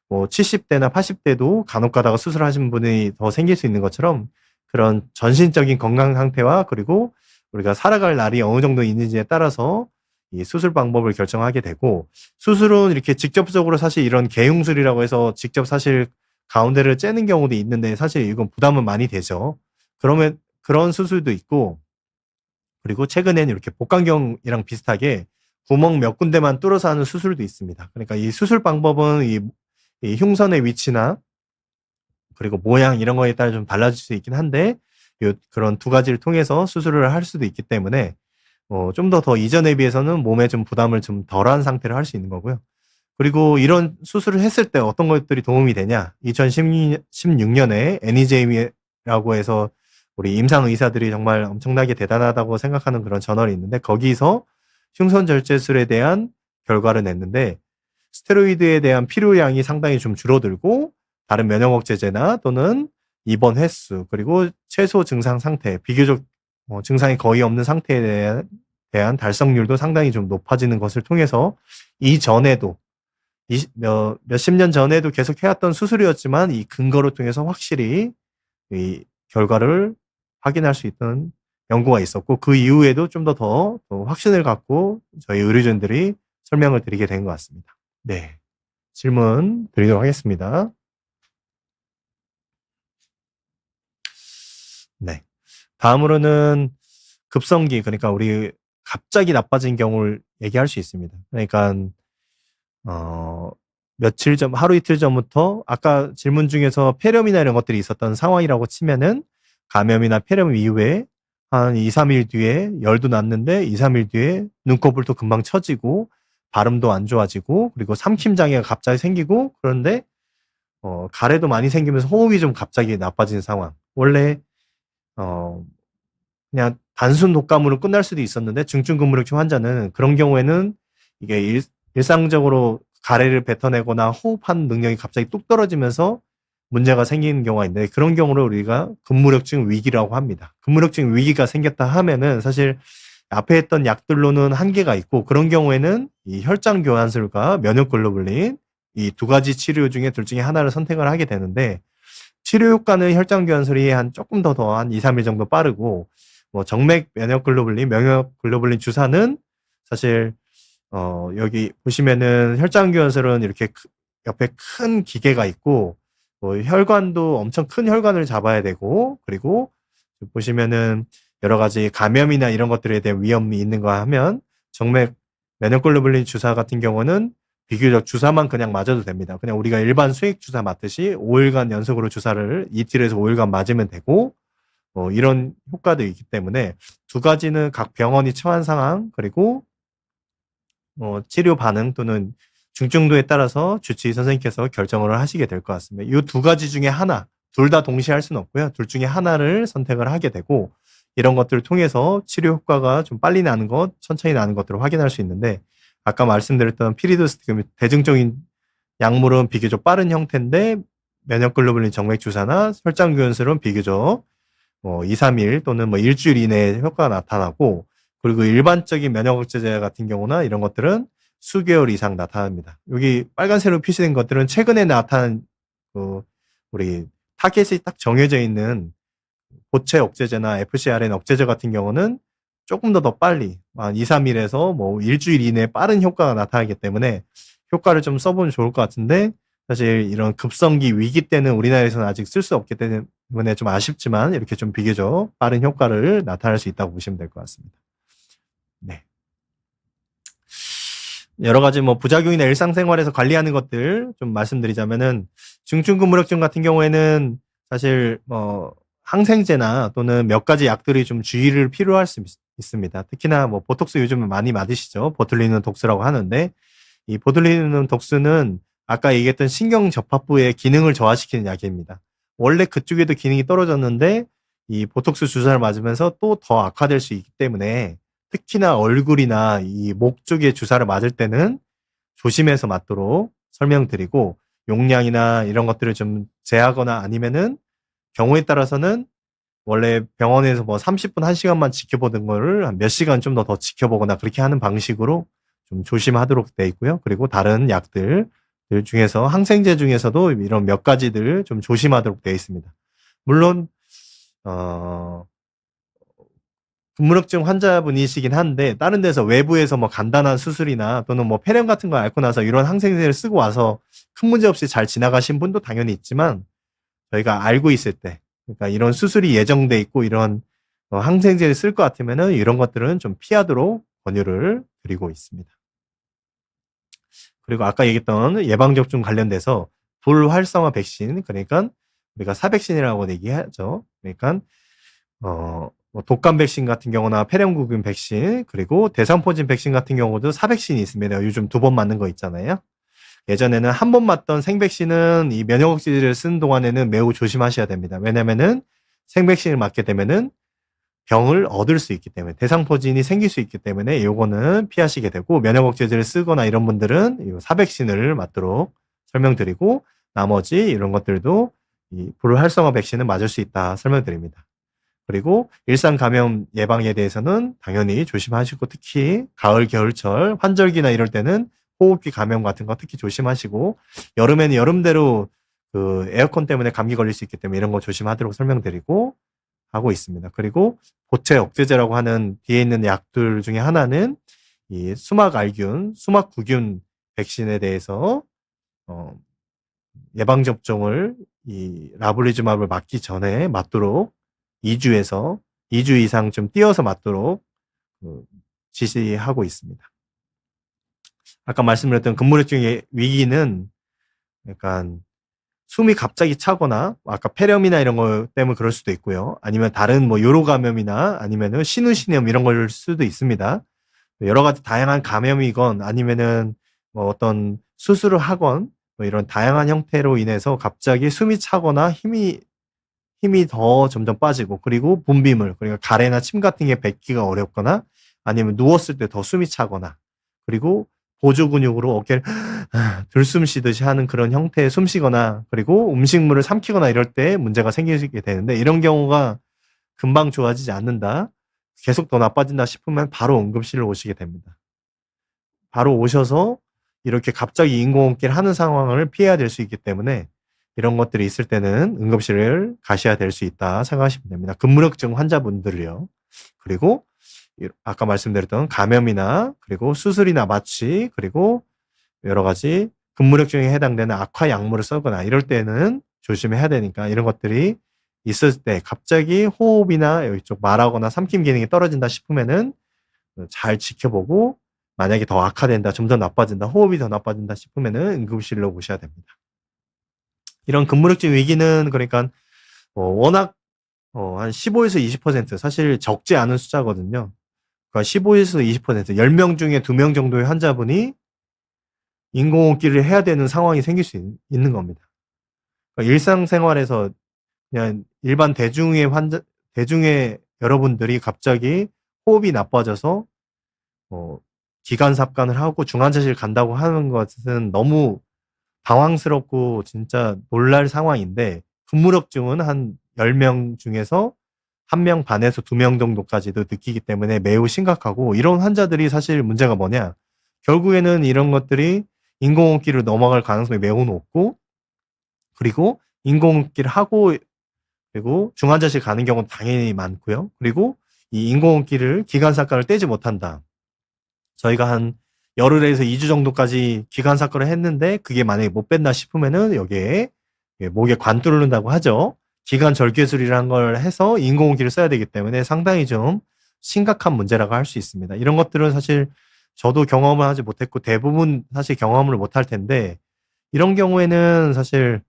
뭐 70대나 80대도 간혹 가다가 수술하신 분이 더 생길 수 있는 것처럼 그런 전신적인 건강 상태와 그리고 우리가 살아갈 날이 어느 정도 있는지에 따라서 이 수술 방법을 결정하게 되고, 수술은 이렇게 직접적으로 사실 이런 개흉술이라고 해서 직접 사실 가운데를 째는 경우도 있는데 사실 이건 부담은 많이 되죠. 그러면 그런 수술도 있고, 그리고 최근에는 이렇게 복강경이랑 비슷하게 구멍 몇 군데만 뚫어서 하는 수술도 있습니다. 그러니까 이 수술 방법은 이 흉선의 위치나 그리고 모양 이런 거에 따라 좀 달라질 수 있긴 한데, 그런 두 가지를 통해서 수술을 할 수도 있기 때문에 좀 더 이전에 비해서는 몸에 좀 부담을 좀 덜한 상태로 할 수 있는 거고요. 그리고 이런 수술을 했을 때 어떤 것들이 도움이 되냐? 2016년에 NEJM이라고 해서 우리 임상 의사들이 정말 엄청나게 대단하다고 생각하는 그런 저널이 있는데, 거기서 흉선 절제술에 대한 결과를 냈는데, 스테로이드에 대한 필요량이 상당히 좀 줄어들고, 다른 면역 억제제나 또는 입원 횟수, 그리고 최소 증상 상태, 비교적 증상이 거의 없는 상태에 대한 달성률도 상당히 좀 높아지는 것을 통해서, 이전에도 몇십 년 전에도 계속 해왔던 수술이었지만 이 근거를 통해서 확실히 이 결과를 확인할 수 있던 연구가 있었고, 그 이후에도 좀 더 확신을 갖고 저희 의료진들이 설명을 드리게 된 것 같습니다. 네. 질문 드리도록 하겠습니다. 네. 다음으로는 급성기, 그러니까 우리 갑자기 나빠진 경우를 얘기할 수 있습니다. 그러니까 어, 하루 이틀 전부터 아까 질문 중에서 폐렴이나 이런 것들이 있었던 상황이라고 치면은 감염이나 폐렴 이후에 한 2, 3일 뒤에 열도 났는데 2, 3일 뒤에 눈꺼풀도 금방 처지고 발음도 안 좋아지고 그리고 삼킴 장애가 갑자기 생기고, 그런데 가래도 많이 생기면서 호흡이 좀 갑자기 나빠진 상황. 원래 어, 그냥 단순 독감으로 끝날 수도 있었는데 중증 근무력증 환자는 그런 경우에는 이게 일상적으로 가래를 뱉어내거나 호흡하는 능력이 갑자기 뚝 떨어지면서 문제가 생기는 경우가 있는데, 그런 경우를 우리가 근무력증 위기라고 합니다. 근무력증 위기가 생겼다 하면은 사실 앞에 했던 약들로는 한계가 있고, 그런 경우에는 이 혈장 교환술과 면역 글로불린 이 두 가지 치료 중에 둘 중에 하나를 선택을 하게 되는데, 치료 효과는 혈장 교환술이 한 조금 한 2, 3일 정도 빠르고, 뭐 정맥 면역 글로불린 주사는 사실 여기 보시면은 혈장 교환술은 이렇게 옆에 큰 기계가 있고, 뭐 혈관도 엄청 큰 혈관을 잡아야 되고, 그리고 보시면은 여러 가지 감염이나 이런 것들에 대한 위험이 있는 거 하면 정맥 면역 글로불린 주사 같은 경우는 비교적 주사만 그냥 맞아도 됩니다. 그냥 우리가 일반 수액 주사 맞듯이 5일간 연속으로 주사를 이틀에서 5일간 맞으면 되고, 이런 효과도 있기 때문에 두 가지는 각 병원이 처한 상황, 그리고 치료 반응 또는 중증도에 따라서 주치의 선생님께서 결정을 하시게 될 것 같습니다. 이 두 가지 중에 하나, 둘 다 동시에 할 수는 없고요. 둘 중에 하나를 선택을 하게 되고, 이런 것들을 통해서 치료 효과가 좀 빨리 나는 것, 천천히 나는 것들을 확인할 수 있는데, 아까 말씀드렸던 피리도스틱, 대증적인 약물은 비교적 빠른 형태인데 면역 글로불린 정맥 주사나 혈장 교환술은 비교적 2, 3일 또는 뭐 일주일 이내에 효과가 나타나고, 그리고 일반적인 면역 억제제 같은 경우나 이런 것들은 수개월 이상 나타납니다. 여기 빨간색으로 표시된 것들은 최근에 나타난 우리 타겟이 딱 정해져 있는 고체 억제제나 FcRn 억제제 같은 경우는 조금 더 빨리 한 2, 3일에서 뭐 일주일 이내에 빠른 효과가 나타나기 때문에 효과를 좀 써보면 좋을 것 같은데, 사실 이런 급성기 위기 때는 우리나라에서는 아직 쓸 수 없기 때문에 좀 아쉽지만 이렇게 좀 비교적 빠른 효과를 나타낼 수 있다고 보시면 될 것 같습니다. 네. 여러 가지 뭐 부작용이나 일상생활에서 관리하는 것들 좀 말씀드리자면은 중증근무력증 같은 경우에는 사실 항생제나 또는 몇 가지 약들이 좀 주의를 필요할 수 있습니다. 특히나 뭐 보톡스 요즘 많이 맞으시죠. 보툴리눔 독스라고 하는데 이 보툴리눔 독스는 아까 얘기했던 신경접합부의 기능을 저하시키는 약입니다. 원래 그쪽에도 기능이 떨어졌는데 이 보톡스 주사를 맞으면서 또 더 악화될 수 있기 때문에 특히나 얼굴이나 이 목 쪽에 주사를 맞을 때는 조심해서 맞도록 설명드리고 용량이나 이런 것들을 좀 제하거나 아니면은 경우에 따라서는 원래 병원에서 뭐 30분, 1시간만 지켜보던 거를 한 몇 시간 좀 더 지켜보거나 그렇게 하는 방식으로 좀 조심하도록 돼 있고요. 그리고 다른 약들 중에서 항생제 중에서도 이런 몇 가지들 좀 조심하도록 되어 있습니다. 물론 근무력증 환자분이시긴 한데 다른 데서 외부에서 뭐 간단한 수술이나 또는 뭐 폐렴 같은 거 앓고 나서 이런 항생제를 쓰고 와서 큰 문제 없이 잘 지나가신 분도 당연히 있지만 저희가 알고 있을 때 그러니까 이런 수술이 예정돼 있고 이런 항생제를 쓸 것 같으면은 이런 것들은 좀 피하도록 권유를 드리고 있습니다. 그리고 아까 얘기했던 예방접종 관련돼서 불활성화 백신 그러니까 우리가 사백신이라고 얘기하죠. 그러니까 뭐 독감 백신 같은 경우나 폐렴구균 백신 그리고 대상포진 백신 같은 경우도 사백신이 있습니다. 요즘 2번 맞는 거 있잖아요. 예전에는 한 번 맞던 생백신은 이 면역억제제를 쓰는 동안에는 매우 조심하셔야 됩니다. 왜냐면은 생백신을 맞게 되면은 병을 얻을 수 있기 때문에 대상포진이 생길 수 있기 때문에 요거는 피하시게 되고 면역억제제를 쓰거나 이런 분들은 이 사백신을 맞도록 설명드리고 나머지 이런 것들도 이 불활성화 백신은 맞을 수 있다 설명드립니다. 그리고 일상 감염 예방에 대해서는 당연히 조심하시고 특히 가을, 겨울철, 환절기나 이럴 때는 호흡기 감염 같은 거 특히 조심하시고 여름에는 여름대로 그 에어컨 때문에 감기 걸릴 수 있기 때문에 이런 거 조심하도록 설명드리고 하고 있습니다. 그리고 보채 억제제라고 하는 뒤에 있는 약들 중에 하나는 이 수막알균, 수막구균 백신에 대해서 예방 접종을 이 라블리즈마블을 맞기 전에 맞도록 2주에서 2주 이상 좀 띄어서 맞도록 지시하고 있습니다. 아까 말씀드렸던 근무력증의 위기는 약간 숨이 갑자기 차거나 아까 폐렴이나 이런 거 때문에 그럴 수도 있고요. 아니면 다른 뭐 요로 감염이나 아니면은 신우신염 이런 걸 수도 있습니다. 여러 가지 다양한 감염이건 아니면은 뭐 어떤 수술을 하건 뭐 이런 다양한 형태로 인해서 갑자기 숨이 차거나 힘이 더 점점 빠지고 그리고 분비물 그러니까 가래나 침 같은 게 뱉기가 어렵거나 아니면 누웠을 때 더 숨이 차거나 그리고 보조 근육으로 어깨를 들숨 쉬듯이 하는 그런 형태의 숨 쉬거나 그리고 음식물을 삼키거나 이럴 때 문제가 생기게 되는데 이런 경우가 금방 좋아지지 않는다. 계속 더 나빠진다 싶으면 바로 응급실로 오시게 됩니다. 바로 오셔서 이렇게 갑자기 인공호흡기를 하는 상황을 피해야 될 수 있기 때문에 이런 것들이 있을 때는 응급실을 가셔야 될 수 있다 생각하시면 됩니다. 근무력증 환자분들이요. 그리고 아까 말씀드렸던 감염이나 그리고 수술이나 마취 그리고 여러 가지 근무력증에 해당되는 악화 약물을 쓰거나 이럴 때는 조심해야 되니까 이런 것들이 있을 때 갑자기 호흡이나 이쪽 말하거나 삼킴 기능이 떨어진다 싶으면은 잘 지켜보고 만약에 더 악화된다, 점점 나빠진다, 호흡이 더 나빠진다 싶으면은 응급실로 오셔야 됩니다. 이런 근무력증 위기는 그러니까 워낙 한 15에서 20% 사실 적지 않은 숫자거든요. 그러니까 15에서 20% 10명 중에 2명 정도의 환자분이 인공호흡기를 해야 되는 상황이 생길 수 있는 겁니다. 그러니까 일상생활에서 그냥 일반 대중의 여러분들이 갑자기 호흡이 나빠져서 기관삽관을 하고 중환자실 간다고 하는 것은 너무 당황스럽고 진짜 놀랄 상황인데 근무력증은 한 10명 중에서 1명 반에서 2명 정도까지도 느끼기 때문에 매우 심각하고 이런 환자들이 사실 문제가 뭐냐 결국에는 이런 것들이 인공호흡기로 넘어갈 가능성이 매우 높고 그리고 인공호흡기를 하고 그리고 중환자실 가는 경우는 당연히 많고요. 그리고 이 인공호흡기를 기관삽관을 떼지 못한다. 저희가 한 열흘에서 2주 정도까지 기관 사건을 했는데 그게 만약에 못 뺐나 싶으면은 여기에 목에 관 뚫는다고 하죠. 기관 절개술이라는 걸 해서 인공호흡기를 써야 되기 때문에 상당히 좀 심각한 문제라고 할 수 있습니다. 이런 것들은 사실 저도 경험을 하지 못했고 대부분 사실 경험을 못할 텐데 이런 경우에는 사실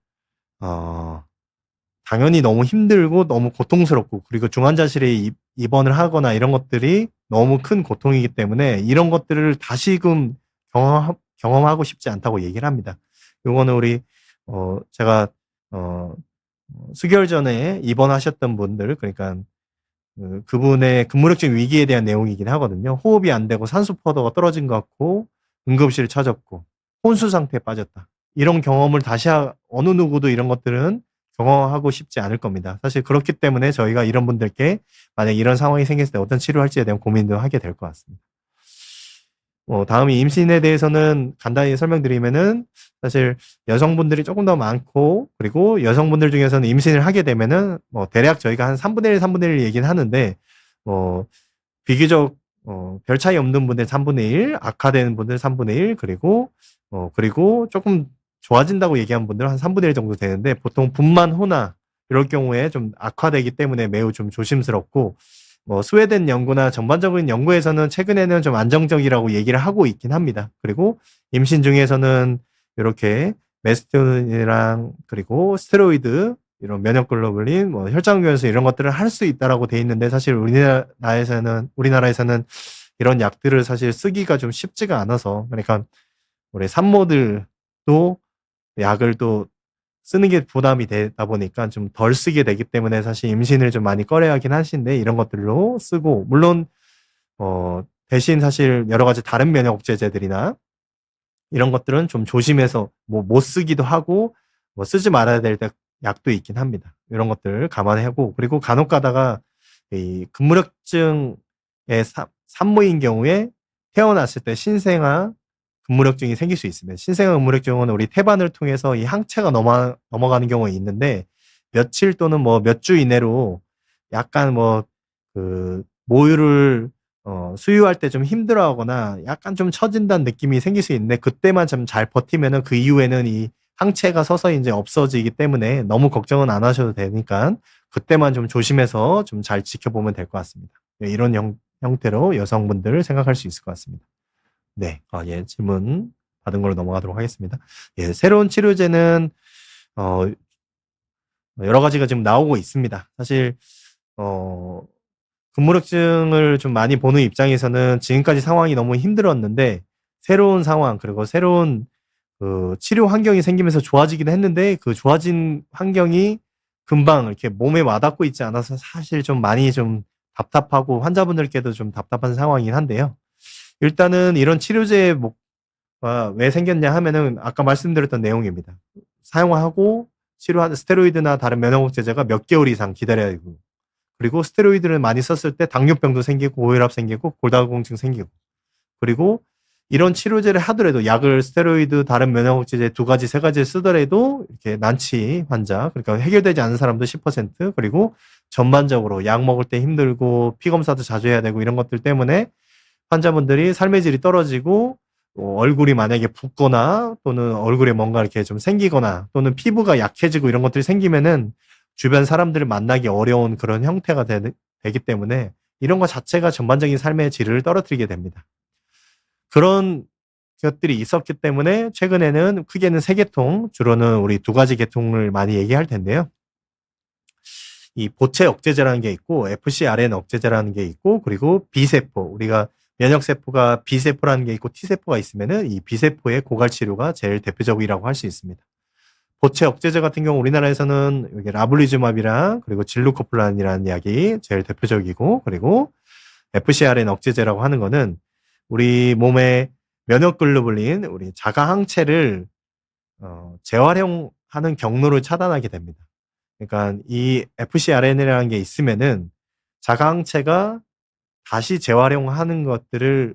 어 당연히 너무 힘들고 너무 고통스럽고 그리고 중환자실에 입원을 하거나 이런 것들이 너무 큰 고통이기 때문에 이런 것들을 다시금 경험하고 싶지 않다고 얘기를 합니다. 요거는 우리 제가 어 수개월 전에 입원하셨던 분들 그러니까 그분의 근무력증 위기에 대한 내용이긴 하거든요. 호흡이 안 되고 산소 포도가 떨어진 것 같고 응급실 찾았고 혼수 상태에 빠졌다. 이런 경험을 다시 어느 누구도 이런 것들은 경험하고 싶지 않을 겁니다. 사실 그렇기 때문에 저희가 이런 분들께 만약 이런 상황이 생겼을 때 어떤 치료할지에 대한 고민도 하게 될 것 같습니다. 다음이 임신에 대해서는 간단히 설명드리면은 사실 여성분들이 조금 더 많고 그리고 여성분들 중에서는 임신을 하게 되면은 대략 저희가 한 3분의 1, 3분의 1 얘기는 하는데 비교적 별 차이 없는 분들 3분의 1, 악화되는 분들 3분의 1 그리고 조금 좋아진다고 얘기한 분들은 한 3분의 1 정도 되는데 보통 분만 호나 이럴 경우에 좀 악화되기 때문에 매우 좀 조심스럽고 스웨덴 연구나 전반적인 연구에서는 최근에는 좀 안정적이라고 얘기를 하고 있긴 합니다. 그리고 임신 중에서는 이렇게 메스토닌이랑 그리고 스테로이드 이런 면역 글로불린 혈장 교환수 이런 것들을 할 수 있다라고 돼 있는데 사실 우리나라에서는 이런 약들을 사실 쓰기가 좀 쉽지가 않아서 그러니까 우리 산모들도 약을 또 쓰는 게 부담이 되다 보니까 좀 덜 쓰게 되기 때문에 사실 임신을 좀 많이 꺼려하긴 하시는데 이런 것들로 쓰고 물론 대신 사실 여러 가지 다른 면역 억제제들이나 이런 것들은 좀 조심해서 못 쓰기도 하고 쓰지 말아야 될 때 약도 있긴 합니다. 이런 것들 감안하고 그리고 간혹 가다가 이 근무력증의 산모인 경우에 태어났을 때 신생아 근무력증이 생길 수 있습니다. 신생아 근무력증은 우리 태반을 통해서 이 항체가 넘어가는 경우가 있는데 며칠 또는 몇 주 이내로 약간 모유를 수유할 때 좀 힘들어하거나 약간 좀 처진다는 느낌이 생길 수 있는데 그때만 좀 잘 버티면은 그 이후에는 이 항체가 서서히 이제 없어지기 때문에 너무 걱정은 안 하셔도 되니까 그때만 좀 조심해서 좀 잘 지켜보면 될 것 같습니다. 네, 이런 형태로 여성분들을 생각할 수 있을 것 같습니다. 네. 예. 질문 받은 걸로 넘어가도록 하겠습니다. 예. 새로운 치료제는 어 여러 가지가 지금 나오고 있습니다. 사실 어 근무력증을 좀 많이 보는 입장에서는 지금까지 상황이 너무 힘들었는데 새로운 상황 그리고 새로운 치료 환경이 생기면서 좋아지긴 했는데 그 좋아진 환경이 금방 이렇게 몸에 와닿고 있지 않아서 사실 좀 많이 좀 답답하고 환자분들께도 좀 답답한 상황이긴 한데요. 일단은 이런 치료제의 왜 생겼냐 하면은 아까 말씀드렸던 내용입니다. 사용하고 치료하는 스테로이드나 다른 면역억제제가 몇 개월 이상 기다려야 되고 그리고 스테로이드를 많이 썼을 때 당뇨병도 생기고 고혈압 생기고 골다공증 생기고 그리고 이런 치료제를 하더라도 약을 스테로이드 다른 면역억제제 2가지 3가지를 쓰더라도 이렇게 난치 환자 그러니까 해결되지 않는 사람도 10% 그리고 전반적으로 약 먹을 때 힘들고 피 검사도 자주 해야 되고 이런 것들 때문에 환자분들이 삶의 질이 떨어지고 얼굴이 만약에 붓거나 또는 얼굴에 뭔가 이렇게 좀 생기거나 또는 피부가 약해지고 이런 것들이 생기면은 주변 사람들을 만나기 어려운 그런 형태가 되기 때문에 이런 것 자체가 전반적인 삶의 질을 떨어뜨리게 됩니다. 그런 것들이 있었기 때문에 최근에는 크게는 3계통, 주로는 우리 2가지 계통을 많이 얘기할 텐데요. 이 보채 억제제라는 게 있고 FcRn 억제제라는 게 있고 그리고 B세포 우리가 면역세포가 B세포라는 게 있고 T세포가 있으면은 이 B세포의 고갈 치료가 제일 대표적이라고 할 수 있습니다. 보채 억제제 같은 경우 우리나라에서는 여기 라블리즈맙이랑 그리고 질루코플란이라는 약이 제일 대표적이고 그리고 FcRn 억제제라고 하는 거는 우리 몸의 면역글로불린 우리 자가 항체를 재활용하는 경로를 차단하게 됩니다. 그러니까 이 FcRn이라는 게 있으면은 자가 항체가 다시 재활용하는 것들을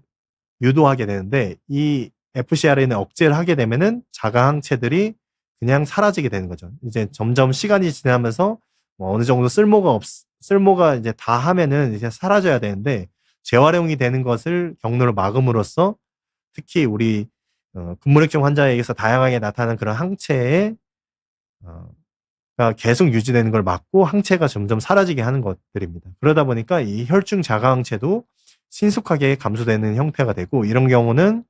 유도하게 되는데 이 FcRn을 억제를 하게 되면은 자가 항체들이 그냥 사라지게 되는 거죠. 이제 점점 시간이 지나면서 어느 정도 쓸모가 이제 다 하면은 이제 사라져야 되는데 재활용이 되는 것을 경로를 막음으로써 특히 우리 근무력증 환자에게서 다양하게 나타나는 그런 항체에 가 계속 유지되는 걸 막고 항체가 점점 사라지게 하는 것들입니다. 그러다 보니까 이 혈중 자가 항체도 신속하게 감소되는 형태가 되고 이런 경우는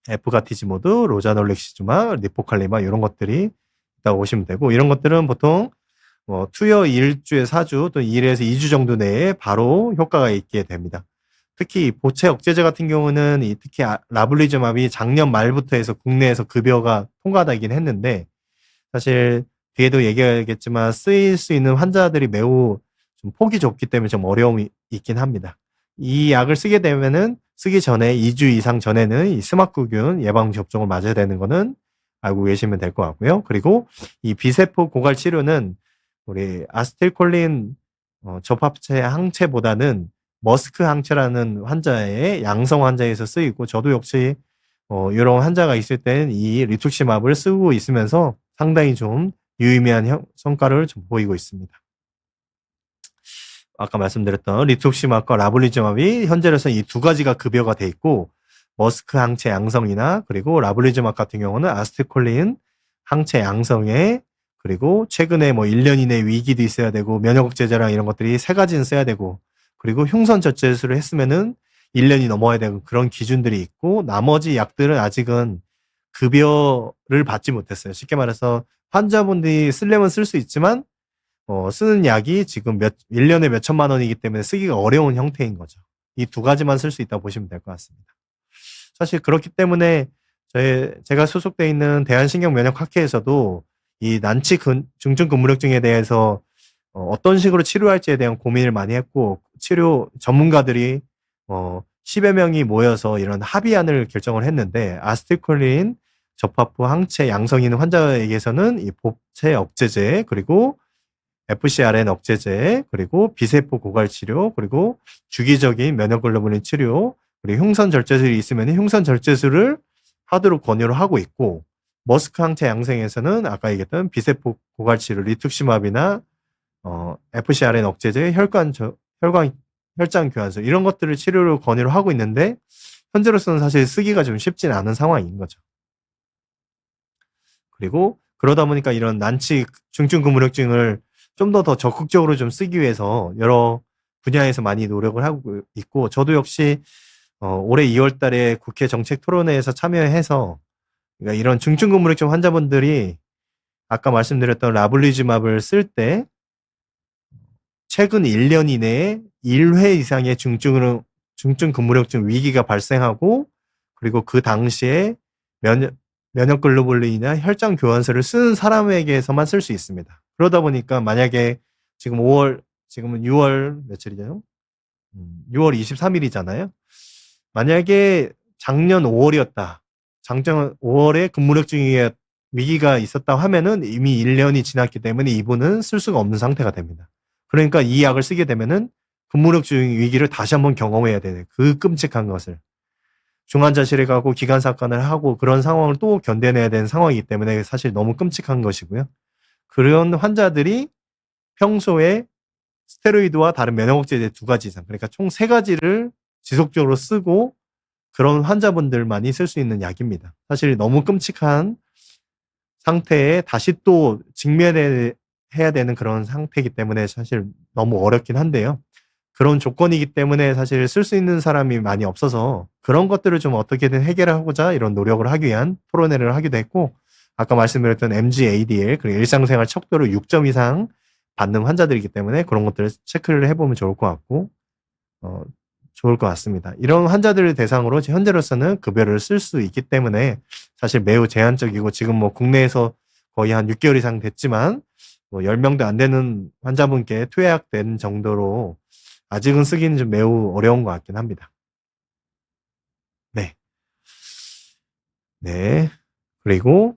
F가티지모드, 로자놀렉시즈마, 리포칼리마 이런 것들이 있다고 보시면 되고 이런 것들은 보통 투여 1주에 4주 또는 1에서 2주 정도 내에 바로 효과가 있게 됩니다. 특히 보채 억제제 같은 경우는 특히 라블리즈맙이 작년 말부터 해서 국내에서 급여가 통과되긴 했는데 사실 뒤에도 얘기하겠지만 쓰일 수 있는 환자들이 매우 좀 폭이 좁기 때문에 좀 어려움이 있긴 합니다. 이 약을 쓰게 되면은 쓰기 전에 2주 이상 전에는 이 스마쿠균 예방 접종을 맞아야 되는 거는 알고 계시면 될 것 같고요. 그리고 이 비세포 고갈 치료는 우리 아세틸콜린 접합체 항체보다는 머스크 항체라는 환자의 양성 환자에서 쓰이고 저도 역시 이런 환자가 있을 때는 이 리투시맙을 쓰고 있으면서 상당히 좀 유의미한 성과를 좀 보이고 있습니다. 아까 말씀드렸던 리투시맙과 라블리즈맙이 현재로서는 이 두 가지가 급여가 돼 있고 머스크 항체 양성이나 그리고 라블리즈맙 같은 경우는 아세틸콜린 항체 양성에 그리고 최근에 1년 이내 위기도 있어야 되고 면역 억제제랑 이런 것들이 세 가지는 써야 되고 그리고 흉선 절제술을 했으면은 1년이 넘어야 되고 그런 기준들이 있고 나머지 약들은 아직은 급여를 받지 못했어요. 쉽게 말해서 환자분들이 쓰려면 쓸 수 있지만 쓰는 약이 지금 1년에 몇 천만 원이기 때문에 쓰기가 어려운 형태인 거죠. 이 두 가지만 쓸 수 있다고 보시면 될 것 같습니다. 사실 그렇기 때문에 제가 소속돼 있는 대한신경면역학회에서도 이 난치 중증 근무력증에 대해서 어떤 식으로 치료할지에 대한 고민을 많이 했고 치료 전문가들이 10여 명이 모여서 이런 합의안을 결정을 했는데 아세틸콜린 접합부 항체 양성 있는 환자에게서는 이 보채 억제제 그리고 FcRn 억제제 그리고 비세포 고갈 치료 그리고 주기적인 면역글로불린 치료 그리고 흉선 절제술이 있으면 흉선 절제술을 하도록 권유를 하고 있고 머스크 항체 양성에서는 아까 얘기했던 비세포 고갈 치료 리투시맙이나 FcRn 억제제 혈장 교환술 이런 것들을 치료를 권유를 하고 있는데 현재로서는 사실 쓰기가 좀 쉽지는 않은 상황인 거죠. 그리고 그러다 보니까 이런 난치 중증 근무력증을 좀 더 적극적으로 좀 쓰기 위해서 여러 분야에서 많이 노력을 하고 있고 저도 역시 올해 2월 달에 국회 정책 토론회에서 참여해서 그러니까 이런 중증 근무력증 환자분들이 아까 말씀드렸던 라블리즈맙을 쓸 때 최근 1년 이내에 1회 이상의 중증 근무력증 위기가 발생하고 그리고 그 당시에 면역 글로불린이나 혈장 교환술을 쓰는 사람에게서만 쓸 수 있습니다. 그러다 보니까 만약에 지금은 6월 며칠이죠? 6월 23일이잖아요. 만약에 작년 5월이었다. 작년 5월에 근무력증 위기가 있었다 하면은 이미 1년이 지났기 때문에 이분은 쓸 수가 없는 상태가 됩니다. 그러니까 이 약을 쓰게 되면은 근무력증 위기를 다시 한번 경험해야 되는 그 끔찍한 것을 중환자실에 가고 기관 사건을 하고 그런 상황을 또 견뎌내야 되는 상황이기 때문에 사실 너무 끔찍한 것이고요. 그런 환자들이 평소에 스테로이드와 다른 면역억제제 2가지 이상 그러니까 총 3가지를 지속적으로 쓰고 그런 환자분들만이 쓸 수 있는 약입니다. 사실 너무 끔찍한 상태에 다시 또 직면해야 되는 그런 상태이기 때문에 사실 너무 어렵긴 한데요. 그런 조건이기 때문에 사실 쓸 수 있는 사람이 많이 없어서 그런 것들을 좀 어떻게든 해결하고자 이런 노력을 하기 위한 토론회를 하기도 했고 아까 말씀드렸던 MG-ADL 그리고 일상생활 척도를 6점 이상 받는 환자들이기 때문에 그런 것들을 체크를 해보면 좋을 것 같고 좋을 것 같습니다. 이런 환자들을 대상으로 현재로서는 급여를 쓸 수 있기 때문에 사실 매우 제한적이고 지금 국내에서 거의 한 6개월 이상 됐지만 10명도 안 되는 환자분께 투약된 정도로 아직은 쓰기는 좀 매우 어려운 것 같긴 합니다. 네. 네. 그리고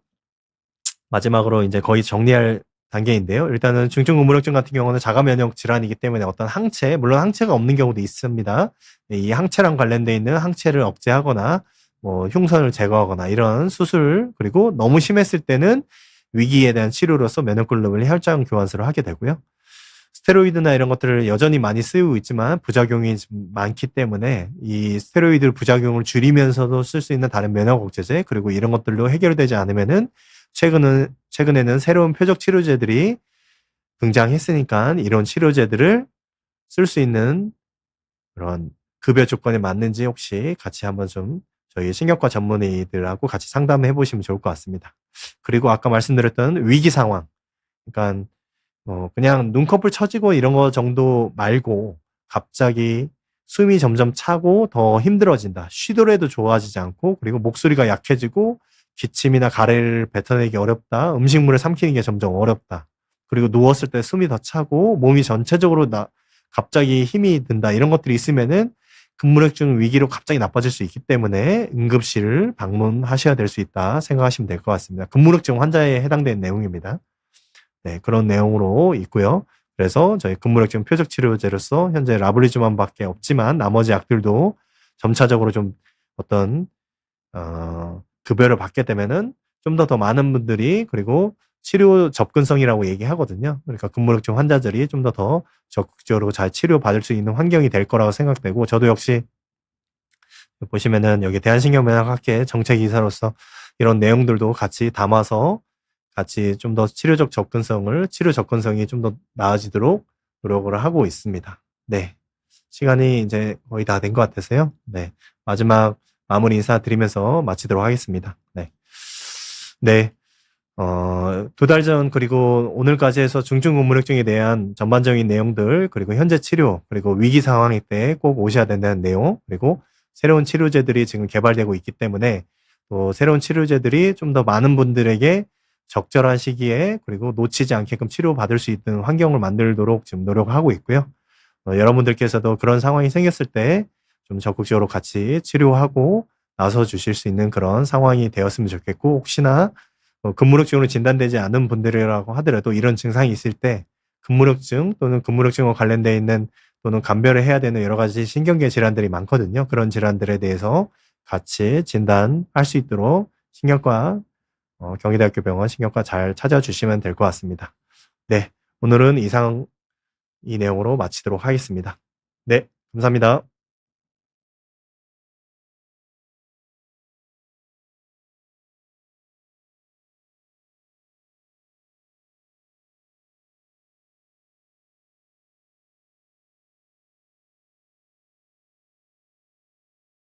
마지막으로 이제 거의 정리할 단계인데요. 일단은 중증 근무력증 같은 경우는 자가 면역 질환이기 때문에 어떤 항체, 물론 항체가 없는 경우도 있습니다. 이 항체랑 관련돼 있는 항체를 억제하거나 흉선을 제거하거나 이런 수술 그리고 너무 심했을 때는 위기에 대한 치료로서 면역글로불린 혈장 교환술을 하게 되고요. 스테로이드나 이런 것들을 여전히 많이 쓰이고 있지만 부작용이 좀 많기 때문에 이 스테로이드 부작용을 줄이면서도 쓸 수 있는 다른 면역 억제제 그리고 이런 것들로 해결되지 않으면은 최근에는 새로운 표적 치료제들이 등장했으니까 이런 치료제들을 쓸 수 있는 그런 급여 조건에 맞는지 혹시 같이 한번 좀 저희 신경과 전문의들하고 같이 상담해 보시면 좋을 것 같습니다. 그리고 아까 말씀드렸던 위기 상황, 그러니까 그냥 눈꺼풀 처지고 이런 거 정도 말고 갑자기 숨이 점점 차고 더 힘들어진다. 쉬더라도 좋아지지 않고 그리고 목소리가 약해지고 기침이나 가래를 뱉어내기 어렵다. 음식물을 삼키는 게 점점 어렵다. 그리고 누웠을 때 숨이 더 차고 몸이 전체적으로 갑자기 힘이 든다. 이런 것들이 있으면은 근무력증 위기로 갑자기 나빠질 수 있기 때문에 응급실을 방문하셔야 될 수 있다 생각하시면 될 것 같습니다. 근무력증 환자에 해당되는 내용입니다. 네, 그런 내용으로 있고요. 그래서 저희 근무력증 표적 치료제로서 현재 라블리주만밖에 없지만 나머지 약들도 점차적으로 좀 어떤 급여를 받게 되면은 좀 더 많은 분들이 그리고 치료 접근성이라고 얘기하거든요. 그러니까 근무력증 환자들이 좀 더 적극적으로 잘 치료받을 수 있는 환경이 될 거라고 생각되고 저도 역시 보시면은 여기 대한신경면역학회 정책이사로서 이런 내용들도 같이 담아서 같이 좀 더 치료 접근성이 좀 더 나아지도록 노력을 하고 있습니다. 네. 시간이 이제 거의 다 된 것 같아서요. 네. 마지막 마무리 인사드리면서 마치도록 하겠습니다. 네. 네. 2달 전 그리고 오늘까지 해서 중증 근무력증에 대한 전반적인 내용들 그리고 현재 치료 그리고 위기 상황일 때 꼭 오셔야 된다는 내용 그리고 새로운 치료제들이 지금 개발되고 있기 때문에 또 새로운 치료제들이 좀 더 많은 분들에게 적절한 시기에 그리고 놓치지 않게끔 치료받을 수 있는 환경을 만들도록 지금 노력하고 있고요. 여러분들께서도 그런 상황이 생겼을 때 좀 적극적으로 같이 치료하고 나서 주실 수 있는 그런 상황이 되었으면 좋겠고 혹시나 근무력증으로 진단되지 않은 분들이라고 하더라도 이런 증상이 있을 때 근무력증 또는 근무력증과 관련되어 있는 또는 감별을 해야 되는 여러 가지 신경계 질환들이 많거든요. 그런 질환들에 대해서 같이 진단할 수 있도록 신경과 경희대학교 병원 신경과 잘 찾아주시면 될 것 같습니다. 네, 오늘은 이상 이 내용으로 마치도록 하겠습니다. 네, 감사합니다.